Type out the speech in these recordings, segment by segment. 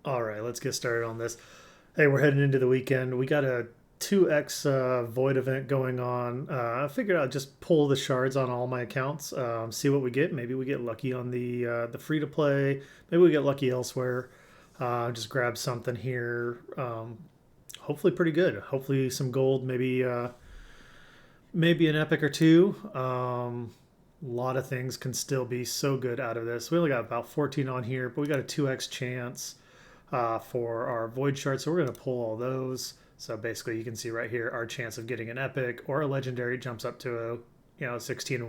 All right, let's get started on this. Hey, we're heading into the weekend. We got a 2x void event going on. I figured I'd just pull the shards on all my accounts, see what we get. Maybe we get lucky on the free to play. Maybe we get lucky elsewhere. Just grab something here. Hopefully, pretty good. Hopefully, some gold. Maybe an epic or two. A lot of things can still be so good out of this. We only got about 14 on here, but we got a 2x chance for our void shards. So we're going to pull all those. So basically, you can see right here our chance of getting an epic or a legendary jumps up to a 16 and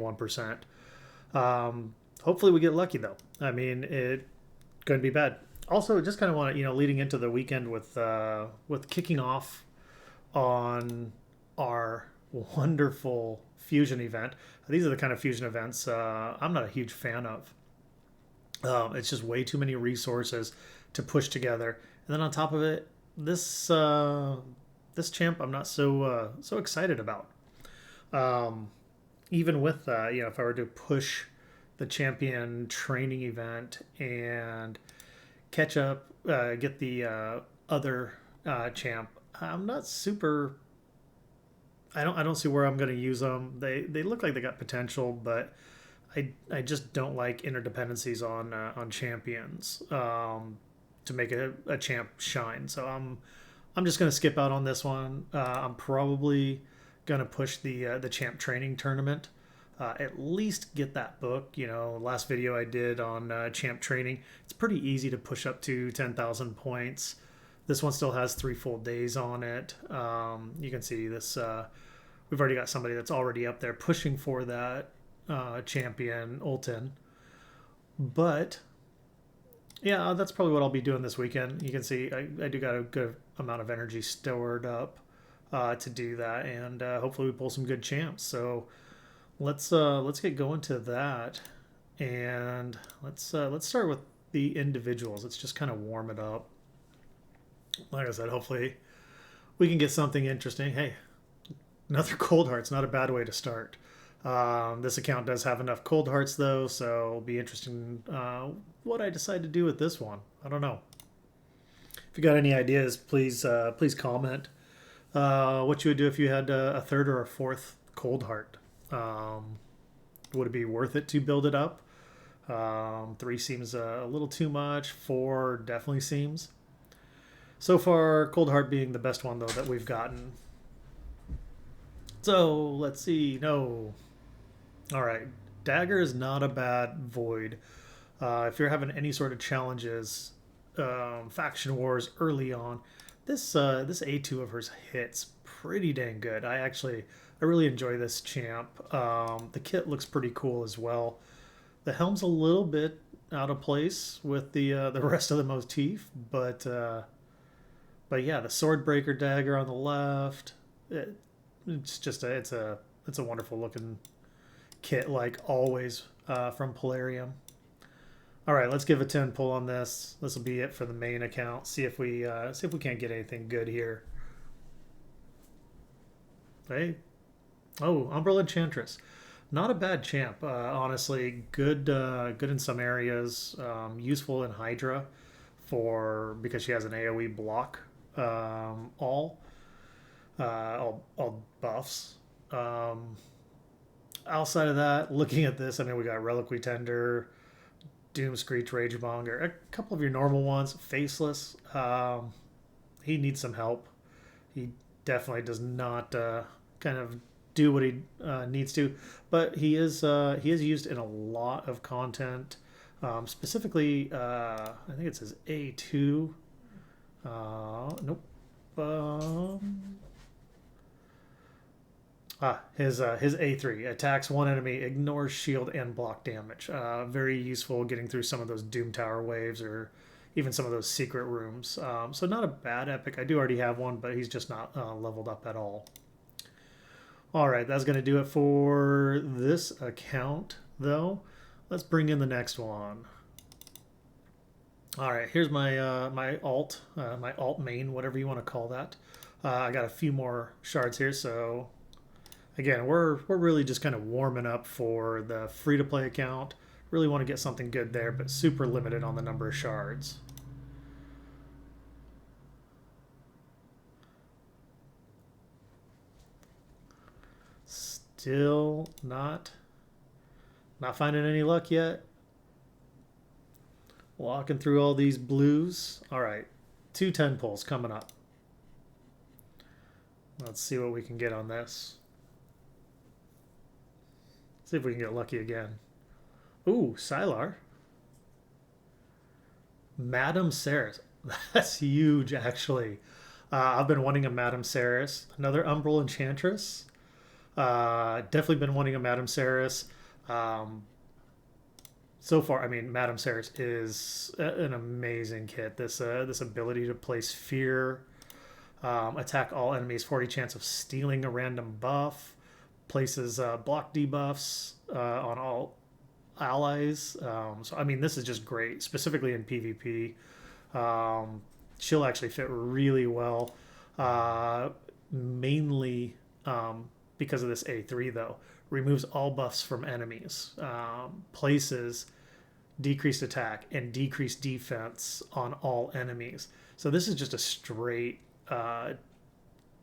1%. Hopefully, we get lucky though. I mean, it going to be bad. Also, just kind of want to leading into the weekend with kicking off on our wonderful fusion event. These are the kind of fusion events I'm not a huge fan of. It's just way too many resources to push together, and then on top of it, this champ I'm not so excited about. Um, Even with if I were to push the champion training event and catch up, get the other champ, I'm not super. I don't see where I'm going to use them. They look like they got potential, but I just don't like interdependencies on champions to make a champ shine. So I'm just going to skip out on this one. I'm probably going to push the champ training tournament. At least get that book. Last video I did on champ training, it's pretty easy to push up to 10,000 points. This one still has 3 full days on it. You can see this. We've already got somebody that's already up there pushing for that champion Ultin. But yeah, that's probably what I'll be doing this weekend. You can see I do got a good amount of energy stored up to do that, and hopefully we pull some good champs. So let's get going to that, and let's start with the individuals. Let's just kind of warm it up. Like I said, hopefully we can get something interesting. Hey, another cold heart's not a bad way to start. This account does have enough cold hearts though, so it'll be interesting what I decide to do with this one. I don't know. If you got any ideas, please comment. What you would do if you had a third or a fourth cold heart? Would it be worth it to build it up? 3 seems a little too much. 4 definitely seems. So far, Cold Heart being the best one though that we've gotten. So let's see. No. All right. Dagger is not a bad void. If you're having any sort of challenges, faction wars early on, this A2 of hers hits pretty dang good. I really enjoy this champ. The kit looks pretty cool as well. The helm's a little bit out of place with the rest of the motif, but yeah, the Swordbreaker dagger on the left. It's just it's a wonderful looking kit, like always from Polarium. All right, let's give a 10 pull on this. This will be it for the main account. See if we can't get anything good here. Hey, oh, Umbrella Enchantress, not a bad champ. Honestly, good in some areas. Useful in Hydra because she has an AOE block. All all buffs. Outside of that, looking at this, I mean, we got Reliquary Tender, Doom Screech, Ragemonger, a couple of your normal ones. Faceless, he needs some help. He definitely does not kind of do what he needs to, but he is used in a lot of content. Specifically, I think it says A2. Nope. Um, his A3 attacks one enemy, ignores shield and block damage. Very useful getting through some of those Doom Tower waves or even some of those secret rooms. So not a bad epic. I do already have one, but he's just not leveled up at all. All right, that's going to do it for this account, though. Let's bring in the next one. All right, here's my alt main, whatever you want to call that. I got a few more shards here, so again, we're really just kind of warming up for the free to play account. Really want to get something good there, but super limited on the number of shards. Still not finding any luck yet. Walking through all these blues. All right, 210 pulls coming up. Let's see what we can get on this. See if we can get lucky again. Ooh, Sylar. Madame Ceres. That's huge, actually. I've been wanting a Madame Ceres. Another Umbral Enchantress. Definitely been wanting a Madame Ceres. So far, I mean, Madame Ceres is an amazing kit. This ability to place fear, attack all enemies, 40 chance of stealing a random buff, places block debuffs on all allies. So I mean, this is just great, specifically in PvP. She'll actually fit really well, mainly because of this A3 though. Removes all buffs from enemies, places decreased attack and decreased defense on all enemies. So this is just a straight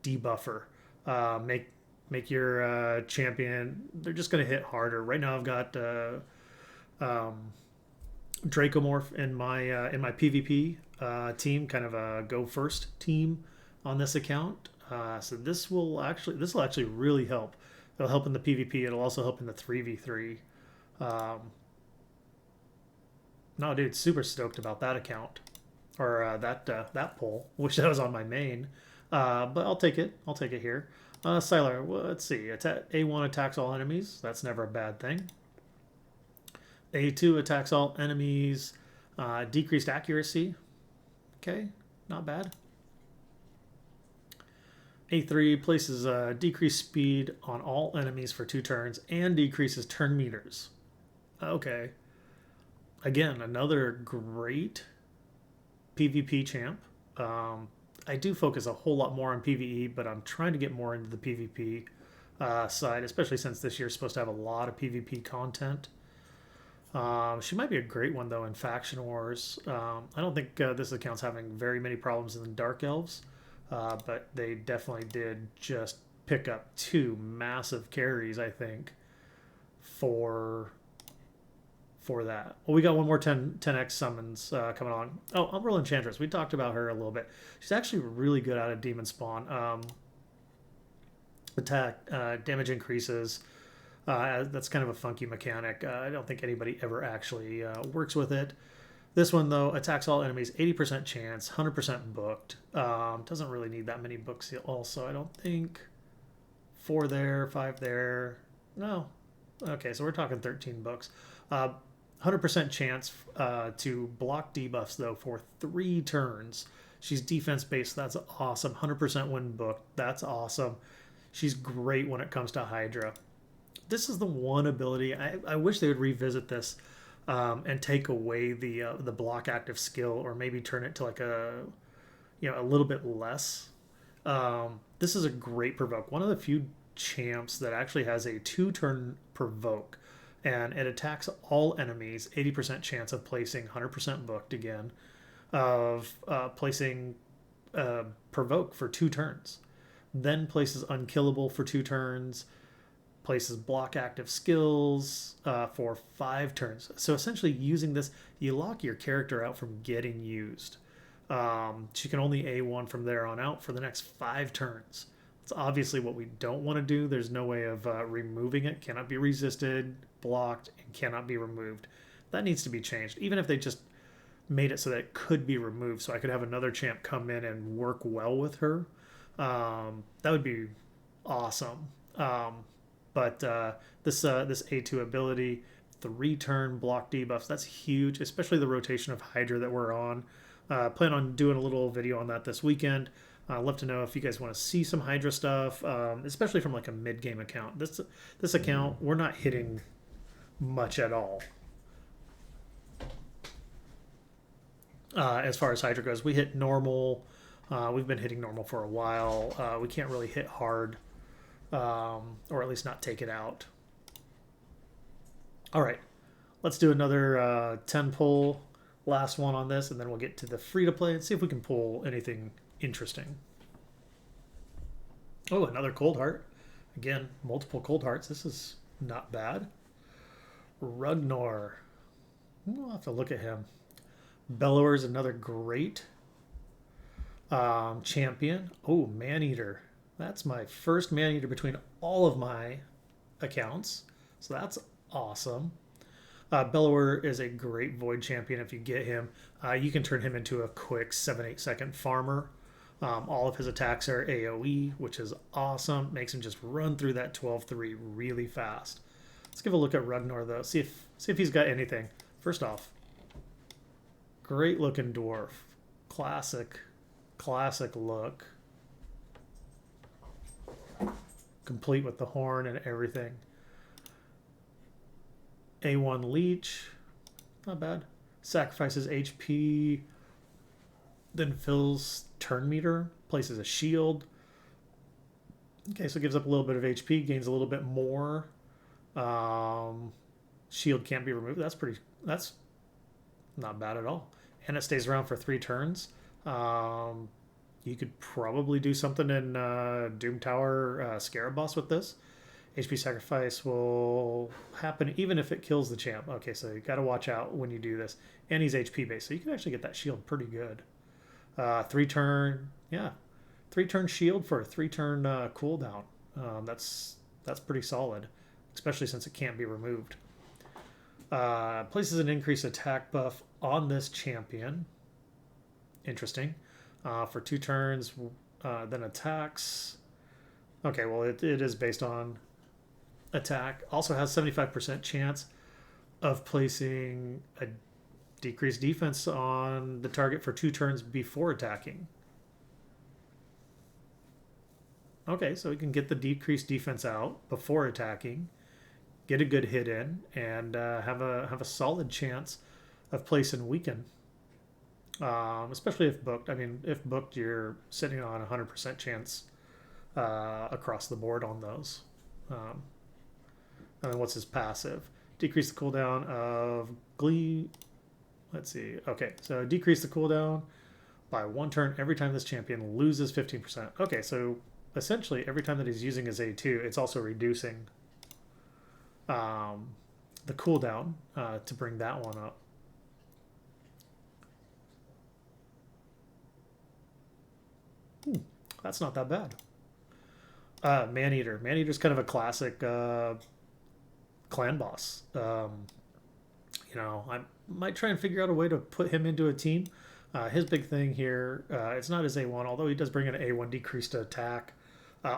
debuffer. Make your champion, they're just going to hit harder. Right now I've got Dracomorph in my PvP team, kind of a go first team on this account. So this will actually really help. It'll help in the PvP. It'll also help in the 3v3. No, dude, super stoked about that account or that pull. Wish that was on my main, but I'll take it. I'll take it here. Sylar, well, let's see. A1 attacks all enemies. That's never a bad thing. A2 attacks all enemies. Decreased accuracy. Okay, not bad. A3 places decreased speed on all enemies for 2 turns and decreases turn meters. Okay. Again, another great PvP champ. I do focus a whole lot more on PvE, but I'm trying to get more into the PvP side, especially since this year is supposed to have a lot of PvP content. She might be a great one, though, in Faction Wars. I don't think this account's having very many problems in the Dark Elves, but they definitely did just pick up 2 massive carries, I think, for that. Well, we got one more 10x summons coming on. Oh, Umbral Enchantress. We talked about her a little bit. She's actually really good out of Demon Spawn. Attack, damage increases. That's kind of a funky mechanic. I don't think anybody ever actually works with it. This one, though, attacks all enemies, 80% chance, 100% booked. Doesn't really need that many books also, I don't think. 4 there, 5 there. No. Okay, so we're talking 13 books. 100% chance to block debuffs, though, for 3 turns. She's defense-based. That's awesome. 100% when booked. That's awesome. She's great when it comes to Hydra. This is the one ability. I wish they would revisit this and take away the block active skill, or maybe turn it to like a little bit less. This is a great provoke. One of the few champs that actually has a 2-turn provoke, and it attacks all enemies. 80% chance of placing 100% booked again, of placing provoke for 2 turns, then places unkillable for 2 turns. Places block active skills for 5 turns. So essentially using this, you lock your character out from getting used. She can only A1 from there on out for the next 5 turns. It's obviously what we don't want to do. There's no way of removing it. Cannot be resisted, blocked, and cannot be removed. That needs to be changed. Even if they just made it so that it could be removed, so I could have another champ come in and work well with her. That would be awesome. But this A2 ability, 3-turn block debuffs, that's huge, especially the rotation of Hydra that we're on. Plan on doing a little video on that this weekend. I'd love to know if you guys want to see some Hydra stuff, especially from like a mid-game account. This account, we're not hitting much at all. As far as Hydra goes, we hit normal. We've been hitting normal for a while. We can't really hit hard. Or at least not take it out. All right, let's do another 10 pull, last one on this, and then we'll get to the free-to-play and see if we can pull anything interesting. Oh, another Cold Heart. Again, multiple cold hearts. This is not bad. Rugnor. We'll have to look at him. Bellower is another great champion. Oh, Maneater. That's my first Maneater between all of my accounts. So that's awesome. Bellower is a great Void champion. If you get him, you can turn him into a quick 7-8 second farmer. All of his attacks are AoE, which is awesome. Makes him just run through that 12-3 really fast. Let's give a look at Rugnor though. See if he's got anything. First off, great looking dwarf. Classic look. Complete with the horn and everything. A1 leech, not bad. Sacrifices HP, then fills turn meter, places a shield. Okay, so it gives up a little bit of HP, gains a little bit more. Shield can't be removed. That's not bad at all. And it stays around for 3 turns. You could probably do something in Doom Tower Scarab Boss with this. HP sacrifice will happen even if it kills the champ. Okay, so you got to watch out when you do this. And he's HP based, so you can actually get that shield pretty good. 3-turn, yeah, 3-turn shield for a 3-turn cooldown. That's pretty solid, especially since it can't be removed. Places an increased attack buff on this champion. Interesting. For 2 turns, then attacks. Okay, well it is based on attack. Also has 75% chance of placing a decreased defense on the target for 2 turns before attacking. Okay, so we can get the decreased defense out before attacking, get a good hit in, and have a solid chance of placing weaken. Especially if booked. I mean, if booked, you're sitting on a 100% chance across the board on those. And then what's his passive? Decrease the cooldown of Glee. Let's see. Okay, so decrease the cooldown by 1 turn every time this champion loses 15%. Okay, so essentially every time that he's using his A2, it's also reducing the cooldown to bring that one up. That's not that bad. Maneater. Maneater's kind of a classic clan boss. I might try and figure out a way to put him into a team. His big thing here, it's not his A1, although he does bring an A1 decreased attack,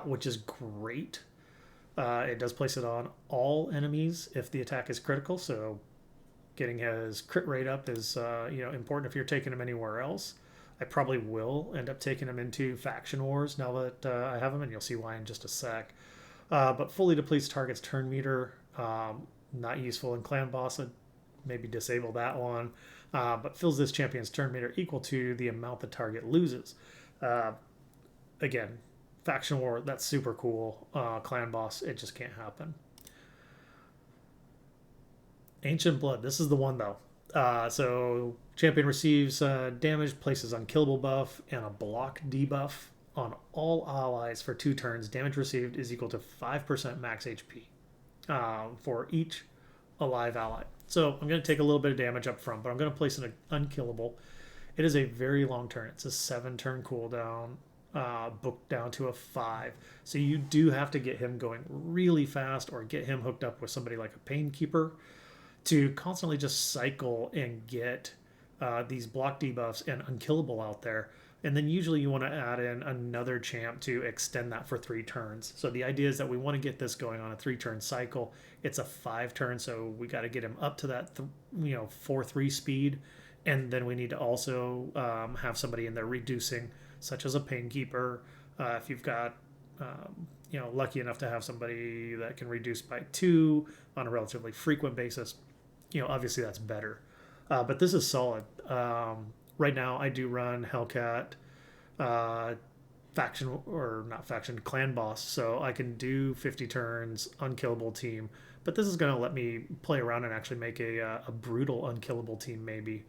which is great. It does place it on all enemies if the attack is critical, so getting his crit rate up is important if you're taking him anywhere else. I probably will end up taking him into Faction Wars now that I have him, and you'll see why in just a sec. But fully depletes target's turn meter. Not useful in Clan Boss. I'd maybe disable that one. But fills this champion's turn meter equal to the amount the target loses. Again, Faction War, that's super cool. Clan Boss, it just can't happen. Ancient Blood, this is the one though. So champion receives damage, places unkillable buff, and a block debuff on all allies for 2 turns. Damage received is equal to 5% max HP for each alive ally. So I'm going to take a little bit of damage up front, but I'm going to place an unkillable. It is a very long turn. It's a 7-turn cooldown, booked down to a 5. So you do have to get him going really fast or get him hooked up with somebody like a Painkeeper to constantly just cycle and get these block debuffs and unkillable out there. And then usually you want to add in another champ to extend that for 3 turns. So the idea is that we want to get this going on a 3-turn cycle. It's a 5-turn, so we got to get him up to that 4-3 speed. And then we need to also have somebody in there reducing, such as a Painkeeper. If you've got lucky enough to have somebody that can reduce by 2 on a relatively frequent basis, obviously that's better. But this is solid. Right now I do run Hellcat faction, or not faction, clan boss, so I can do 50 turns unkillable team, but this is going to let me play around and actually make a brutal unkillable team maybe.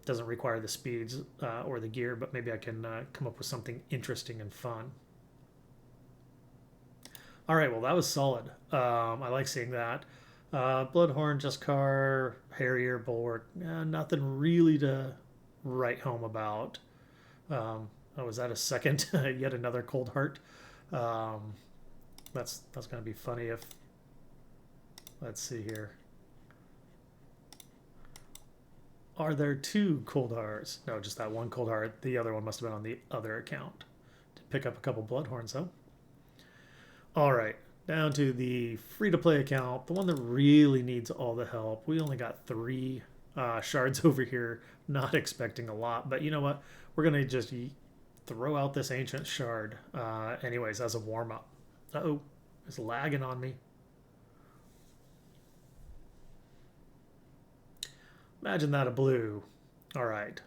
Doesn't require the speeds or the gear, but maybe I can come up with something interesting and fun. All right, well, that was solid. I like seeing that. Bloodhorn, Juskar, Harrier, Bulwark. Nothing really to write home about. Oh, was that a second? Yet another Cold Heart. Um, that's going to be funny if. Let's see here. Are there two Cold Hearts? No, just that one Cold Heart. The other one must have been on the other account. To pick up a couple Bloodhorns, though. All right, down to the free-to-play account, the one that really needs all the help. We only got three shards over here, not expecting a lot, but you know what? We're gonna just throw out this ancient shard, anyways, as a warm-up. Uh-oh, it's lagging on me. Imagine that a blue. All right,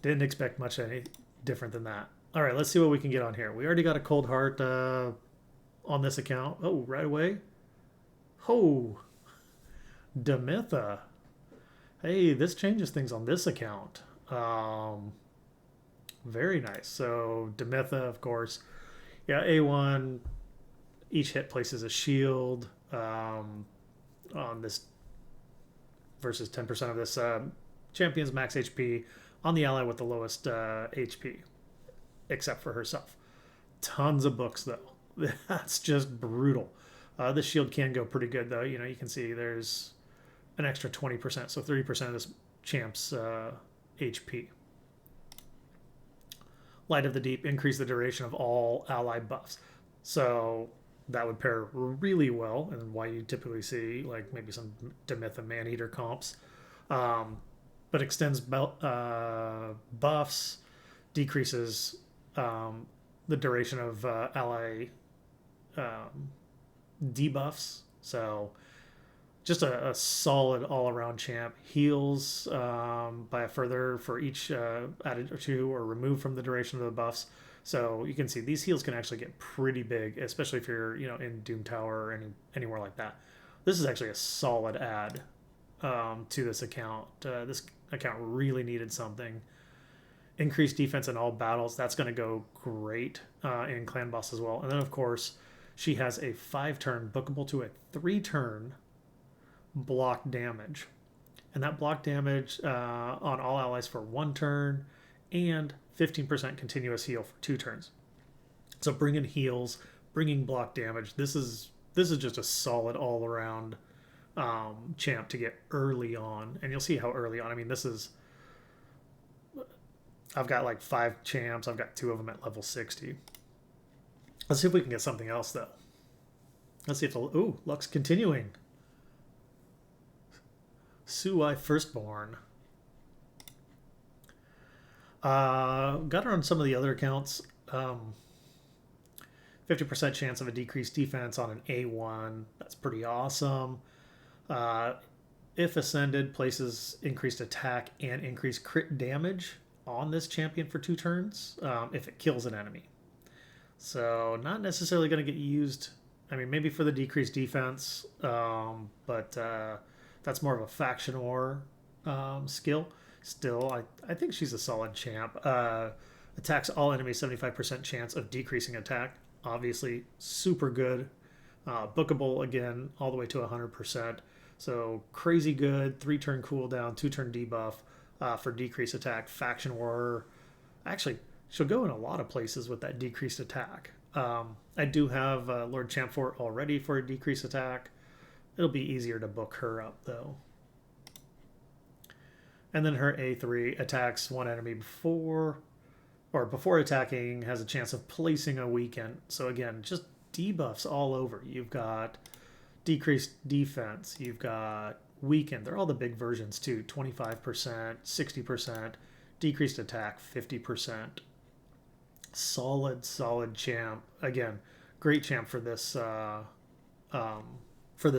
didn't expect much any different than that. All right, let's see what we can get on here. We already got a cold heart on this account. Oh, right away. Oh, Demitha. Hey, this changes things on this account. Very nice. So Demitha, of course. Yeah, A1. Each hit places a shield on this versus 10% of this champion's max HP on the ally with the lowest HP, except for herself. Tons of books, though. That's just brutal. This shield can go pretty good, though. You know, you can see there's an extra 20%, so 30% of this champ's HP. Light of the Deep, increase the duration of all ally buffs. So that would pair really well, and why you typically see like maybe some Demitha Maneater comps. But extends buffs, decreases the duration of ally debuffs. So just a solid all-around champ. Heals by a further for each added or two or removed from the duration of the buffs. So you can see these heals can actually get pretty big, especially if you're in Doom Tower or anywhere like that. This is actually a solid add to this account. This account really needed something. Increased defense in all battles. That's going to go great in Clan Boss as well. And then of course she has a 5-turn bookable to a 3-turn block damage, and that block damage on all allies for 1 turn and 15% continuous heal for 2 turns. So bringing heals, bringing block damage. This is just a solid all around champ to get early on, and you'll see how early on. I mean, this is. I've got like 5 champs. I've got 2 of them at level 60. Let's see if we can get something else though. Let's see if luck's continuing. Suai Firstborn. Got her on some of the other accounts. 50% chance of a decreased defense on an A1. That's pretty awesome. If ascended, places increased attack and increased crit damage on this champion for 2 turns if it kills an enemy. So not necessarily going to get used. I mean, maybe for the decreased defense, but that's more of a faction war skill. Still, I think she's a solid champ. Attacks all enemies, 75% chance of decreasing attack. Obviously, super good. Bookable, again, all the way to 100%. So crazy good. 3-turn cooldown, 2-turn debuff for decreased attack. Faction war. Actually, she'll go in a lot of places with that decreased attack. I do have Lord Champfort already for a decreased attack. It'll be easier to book her up, though. And then her A3 attacks one enemy before attacking, has a chance of placing a weaken. So again, just debuffs all over. You've got decreased defense. You've got weaken. They're all the big versions too. 25%, 60%, decreased attack, 50%. Solid champ. Again, great champ for this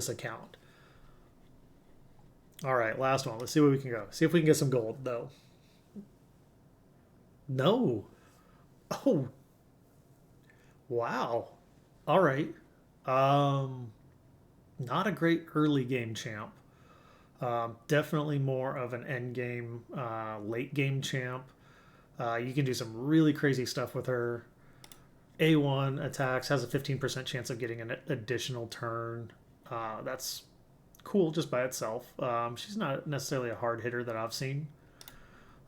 account. All right, last one. Let's see where we can go. See if we can get some gold, though. No. Oh. Wow. All right. Not a great early game champ. Definitely more of an end game, late game champ. You can do some really crazy stuff with her. A1 attacks, has a 15% chance of getting an additional turn. That's cool just by itself. She's not necessarily a hard hitter that I've seen.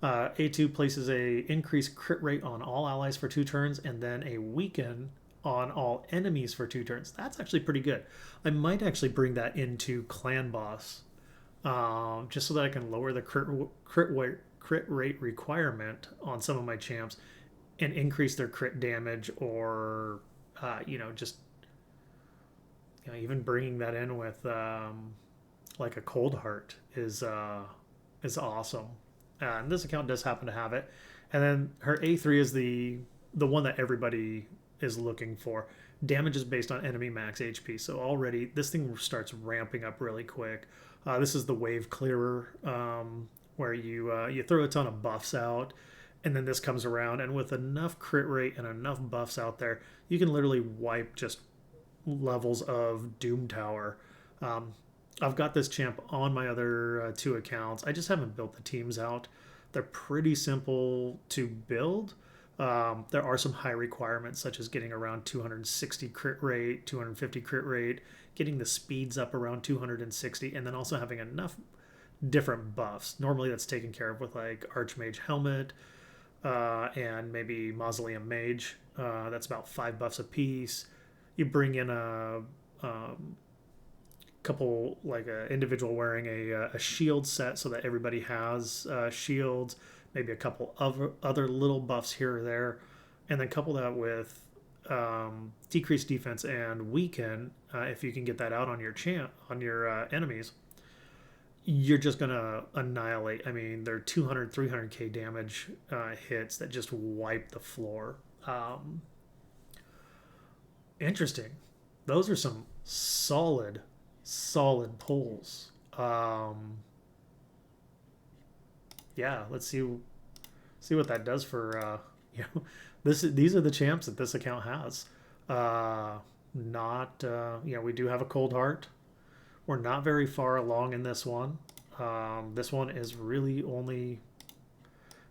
A2 places a increased crit rate on all allies for 2 turns, and then a weaken on all enemies for 2 turns. That's actually pretty good. I might actually bring that into Clan Boss, just so that I can lower the crit rate requirement on some of my champs and increase their crit damage, or just even bringing that in with like a Cold Heart is awesome. And this account does happen to have it. And then her A3 is the one that everybody is looking for. Damage is based on enemy max HP, so already this thing starts ramping up really quick. This is the Wave Clearer, where you throw a ton of buffs out, and then this comes around, and with enough crit rate and enough buffs out there, you can literally wipe just levels of Doom Tower. I've got this champ on my other 2 accounts. I just haven't built the teams out. They're pretty simple to build. There are some high requirements, such as getting around 260 crit rate, 250 crit rate, getting the speeds up around 260, and then also having enough different buffs. Normally that's taken care of with like Archmage Helmet and maybe Mausoleum Mage. That's about 5 buffs a piece. You bring in a couple, like an individual wearing a shield set so that everybody has shields, maybe a couple of other little buffs here or there, and then couple that with decreased defense and weaken. If you can get that out on your enemies, you're just gonna annihilate. I mean, they're 200, 300k damage hits that just wipe the floor. Interesting. Those are some solid pulls. Yeah, let's see what that does for these are the champs that this account has. Not we do have a Cold Heart. We're not very far along in this one. This one is really only,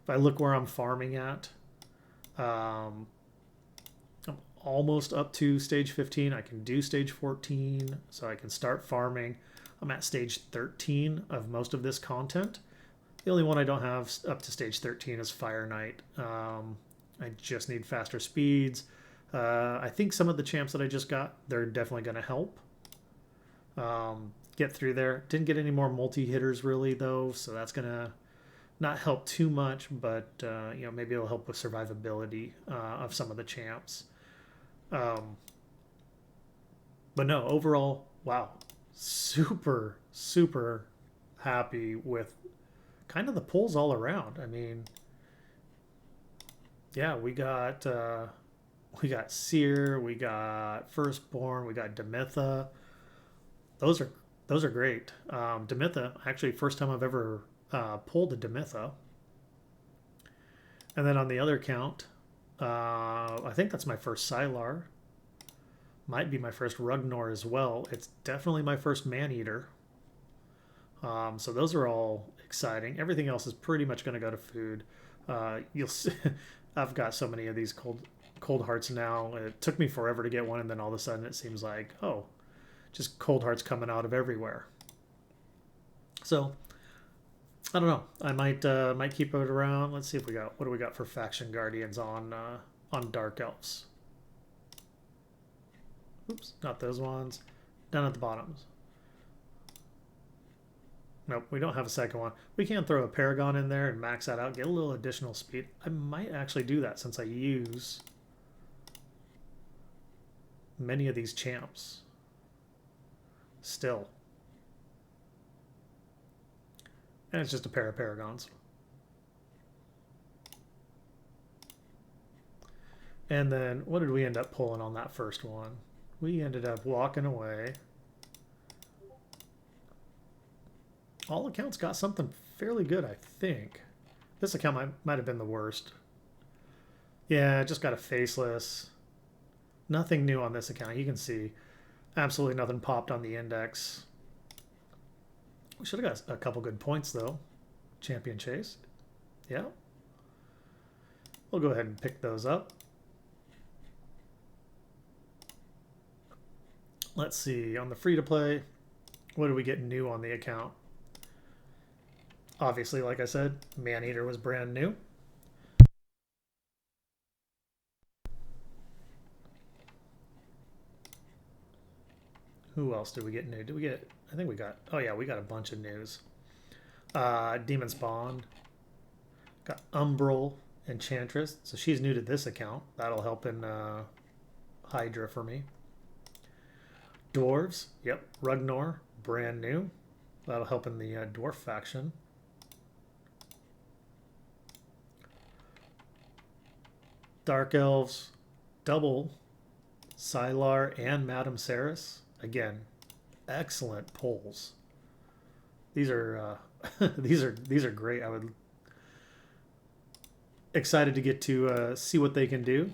if I look where I'm farming at, I'm almost up to stage 15. I can do stage 14, so I can start farming. I'm at stage 13 of most of this content. The only one I don't have up to stage 13 is Fire Knight. I just need faster speeds. I think some of the champs that I just got, they're definitely going to help get through there. Didn't get any more multi-hitters really though, so that's going to not help too much, but maybe it'll help with survivability of some of the champs. But no, overall, wow, super happy with kind of the pulls all around. I mean, yeah, we got Seer, we got Firstborn, we got Demitha. Those are great. Demitha, actually, first time I've ever pulled a Demitha. And then on the other account, I think that's my first Sylar. Might be my first Rugnor as well. It's definitely my first Maneater. So those are all exciting. Everything else is pretty much going to go to food. You'll see, I've got so many of these cold hearts now. It took me forever to get one, and then all of a sudden it seems like, oh, just cold hearts coming out of everywhere. So I don't know. I might keep it around. Let's see if we got, what do we got for faction guardians on Dark Elves. Oops, not those ones. Down at the bottoms. Nope, we don't have a second one. We can throw a Paragon in there and max that out, get a little additional speed. I might actually do that since I use many of these champs still. And it's just a pair of Paragons. And then what did we end up pulling on that first one? We ended up walking away. All accounts got something fairly good, I think. This account might have been the worst. Yeah, just got a faceless. Nothing new on this account. You can see absolutely nothing popped on the index. We should have got a couple good points, though. Champion Chase. Yeah. We'll go ahead and pick those up. Let's see, on the free to play, what do we get new on the account? Obviously, like I said, Maneater was brand new. Who else did we get new? Did we get? I think we got. Oh yeah, we got a bunch of news. Demon Spawn, got Umbral Enchantress. So she's new to this account. That'll help in Hydra for me. Dwarves. Yep. Ragnar, brand new. That'll help in the dwarf faction. Dark Elves, double Sylar and Madame Saris. Again, excellent pulls. These are these are great. I would excited to get to see what they can do.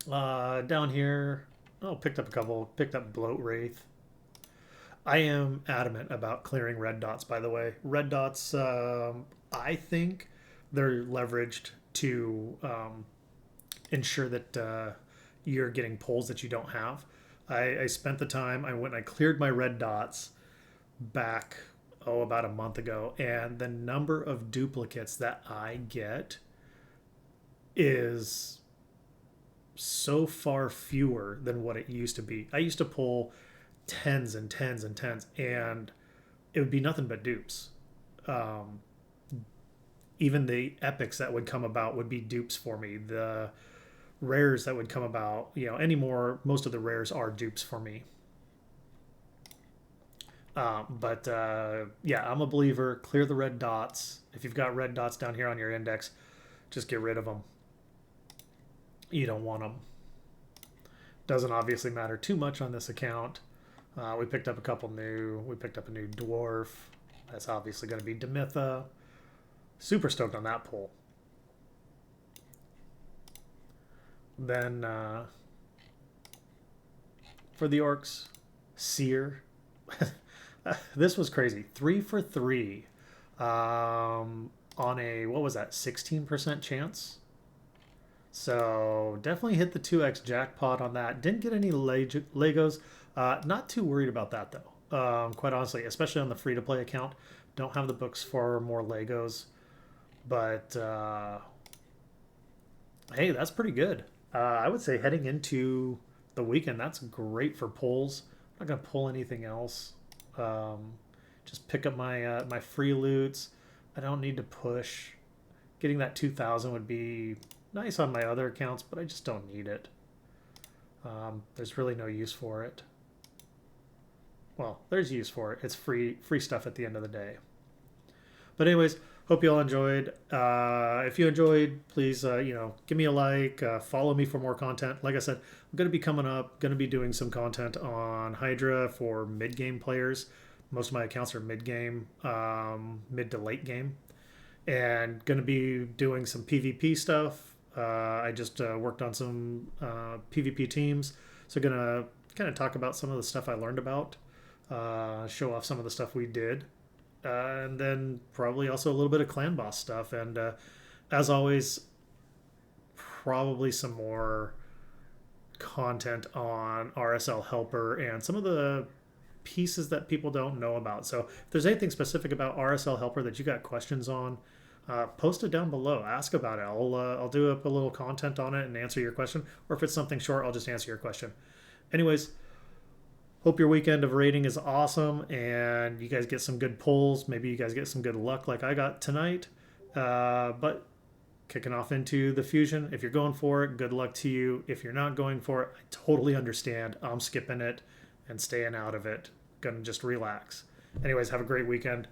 Down here, oh, picked up a couple. Picked up Bloat Wraith. I am adamant about clearing red dots. By the way, red dots. I think they're leveraged to ensure that you're getting pulls that you don't have. I spent the time. I went and I cleared my red dots back, about a month ago, and the number of duplicates that I get is so far fewer than what it used to be. I used to pull tens and tens and tens, and it would be nothing but dupes. Um, Even the epics that would come about would be dupes for me. The rares that would come about, anymore, most of the rares are dupes for me. But yeah, I'm a believer. Clear the red dots. If you've got red dots down here on your index, just get rid of them. You don't want them. Doesn't obviously matter too much on this account. We picked up a couple new. We picked up a new dwarf. That's obviously going to be Demitha. Super stoked on that pull. Then for the orcs, Seer. This was crazy. 3 for 3 on a, what was that, 16% chance? So definitely hit the 2x jackpot on that. Didn't get any Legos. Not too worried about that though. Quite honestly, especially on the free to play account. Don't have the books for more Legos. But hey, that's pretty good. I would say heading into the weekend, that's great for pulls. I'm not gonna pull anything else. Um, just pick up my free loots. I don't need to push. Getting that 2,000 would be nice on my other accounts, but I just don't need it. There's really no use for it. Well, there's use for it. It's free stuff at the end of the day. But anyways, hope you all enjoyed. If you enjoyed, please give me a like. Follow me for more content. Like I said, I'm going to be coming up. Going to be doing some content on Hydra for mid game players. Most of my accounts are mid game, mid to late game, and going to be doing some PvP stuff. I just worked on some PvP teams, so going to kind of talk about some of the stuff I learned about, show off some of the stuff we did. And then probably also a little bit of clan boss stuff, and as always, probably some more content on RSL Helper and some of the pieces that people don't know about. So if there's anything specific about RSL Helper that you got questions on, post it down below. Ask about it. I'll do up a little content on it and answer your question. Or if it's something short, I'll just answer your question. Anyways, hope your weekend of raiding is awesome and you guys get some good pulls. Maybe you guys get some good luck like I got tonight. But kicking off into the fusion, if you're going for it, good luck to you. If you're not going for it, I totally understand. I'm skipping it and staying out of it. Gonna just relax. Anyways, have a great weekend.